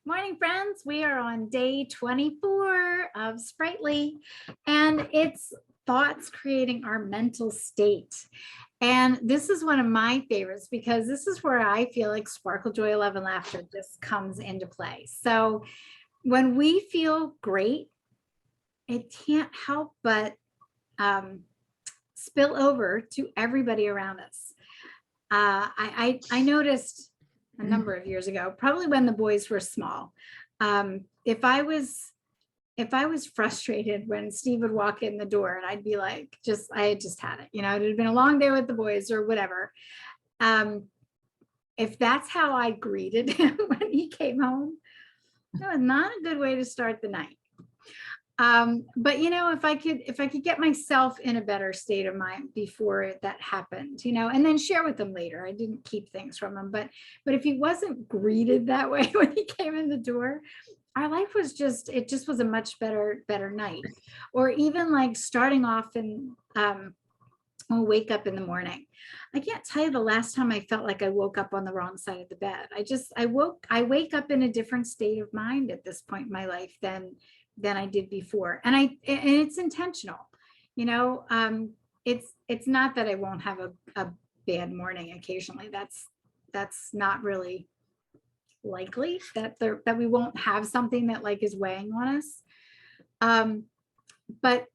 Morning, friends. We are on day 24 of Sprightly, and it's thoughts creating our mental state. And this is one of my favorites because this is where I feel like sparkle, joy, love, and laughter just comes into play. So when we feel great, it can't help but spill over to everybody around us. I noticed a number of years ago, probably when the boys were small. If I was frustrated when Steve would walk in the door and I'd be like, I had just had it, it had been a long day with the boys or whatever. If that's how I greeted him when he came home, that was not a good way to start the night. But if I could get myself in a better state of mind before that happened, and then share with them later. I didn't keep things from him, but if he wasn't greeted that way when he came in the door, our life was just was a much better night. Or even like starting off and I'll wake up in the morning. I can't tell you the last time I felt like I woke up on the wrong side of the bed. I wake up in a different state of mind at this point in my life than I did before. And it's intentional, it's not that I won't have a bad morning occasionally. That's not really likely, that we won't have something that like is weighing on us. But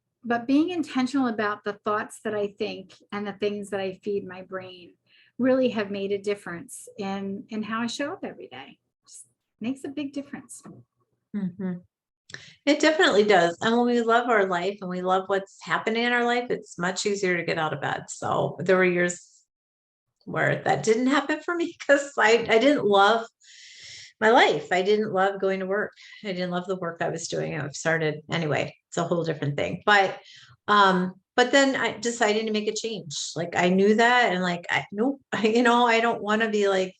being intentional about the thoughts that I think and the things that I feed my brain really have made a difference in how I show up every day. Just makes a big difference. Mm-hmm. It definitely does. And when we love our life and we love what's happening in our life, it's much easier to get out of bed. So there were years where that didn't happen for me because I didn't love my life. I didn't love going to work. I didn't love the work I was doing. I've started anyway. It's a whole different thing. But then I decided to make a change. Like I knew that, and like I don't want to be like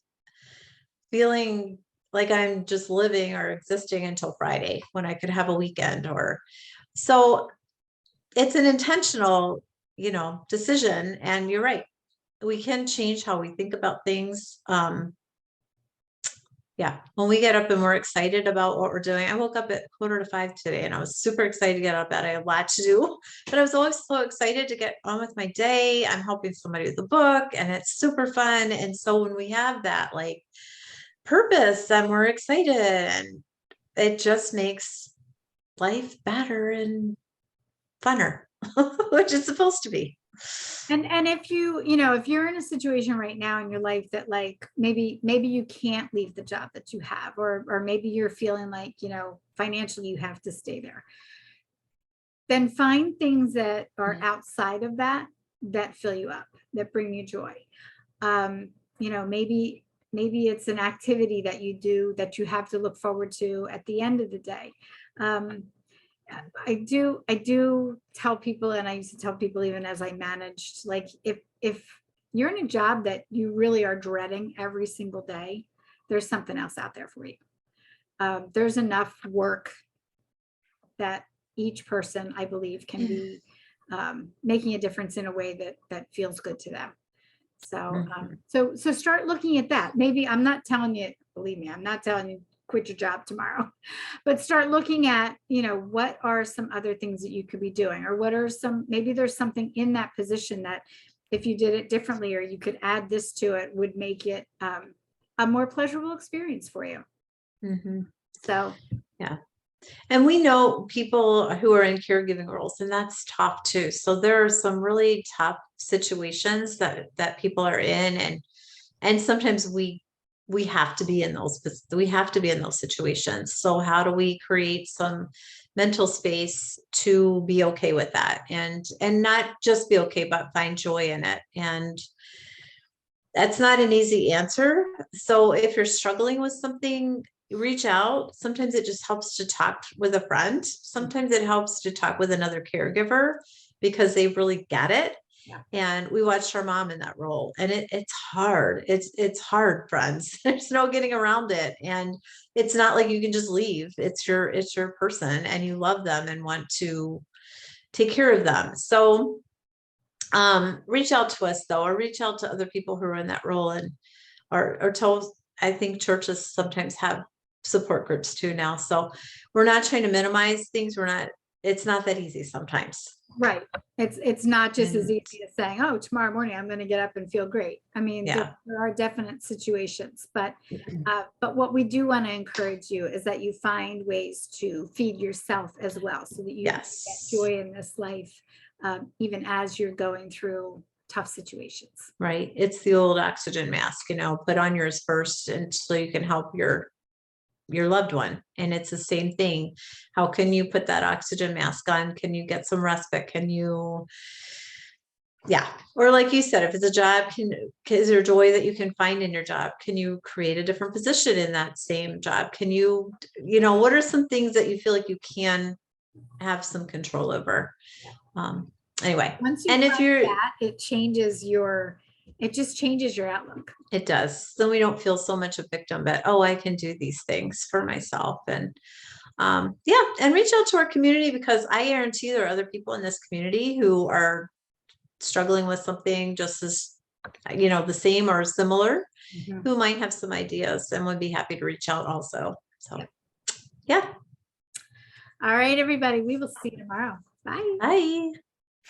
feeling like I'm just living or existing until Friday when I could have a weekend. Or so it's an intentional, decision. And you're right. We can change how we think about things. Yeah. When we get up and we're excited about what we're doing. I woke up at 4:45 today and I was super excited to get out of bed. I had a lot to do, but I was always so excited to get on with my day. I'm helping somebody with a book and it's super fun. And so when we have that like purpose, then we're excited and it just makes life better and funner, which it's supposed to be. And if if you're in a situation right now in your life that like maybe you can't leave the job that you have, or maybe you're feeling like financially you have to stay there, then find things that are outside of that fill you up, that bring you joy. Maybe it's an activity that you do that you have to look forward to at the end of the day. I do tell people, and I used to tell people even as I managed, like if you're in a job that you really are dreading every single day, there's something else out there for you. There's enough work that each person, I believe, can be making a difference in a way that feels good to them. So start looking at that. Maybe I'm not telling you, believe me, I'm not telling you quit your job tomorrow, but start looking at, what are some other things that you could be doing, or maybe there's something in that position that if you did it differently, or you could add this to it, would make it a more pleasurable experience for you. Mm-hmm. So, yeah. And we know people who are in caregiving roles, and that's tough too. So there are some really tough situations that people are in, and sometimes we have to be in those situations. So how do we create some mental space to be okay with that, and not just be okay, but find joy in it? And that's not an easy answer. So if you're struggling with something, reach out. Sometimes it just helps to talk with a friend. Sometimes it helps to talk with another caregiver because they really get it. Yeah. And we watched our mom in that role, and it's hard. It's hard, friends. There's no getting around it. And it's not like you can just leave. It's your person, and you love them and want to take care of them. So reach out to us though, or reach out to other people who are in that role, and or tell. I think churches sometimes have support groups too now. So we're not trying to minimize things. It's not that easy sometimes. Right. It's not just as And- easy as saying, oh, tomorrow morning I'm going to get up and feel great. I mean, Yeah. there are definite situations, but what we do want to encourage you is that you find ways to feed yourself as well, so that you get Yes. joy in this life, even as you're going through tough situations. Right. It's the old oxygen mask, put on yours first, and so you can help your loved one. And it's the same thing. How can you put that oxygen mask on? Can you get some respite? Can you, yeah. Or like you said, if it's a job, is there joy that you can find in your job? Can you create a different position in that same job? Can you, what are some things that you feel like you can have some control over? Anyway, Once you and if find you're, that, it just changes your outlook. it does. Then we don't feel so much a victim, but, oh, I can do these things for myself. And yeah, and reach out to our community, because I guarantee there are other people in this community who are struggling with something just as, the same or similar, who might have some ideas and would be happy to reach out also. So, yeah. All right, everybody, we will see you tomorrow. Bye. Bye.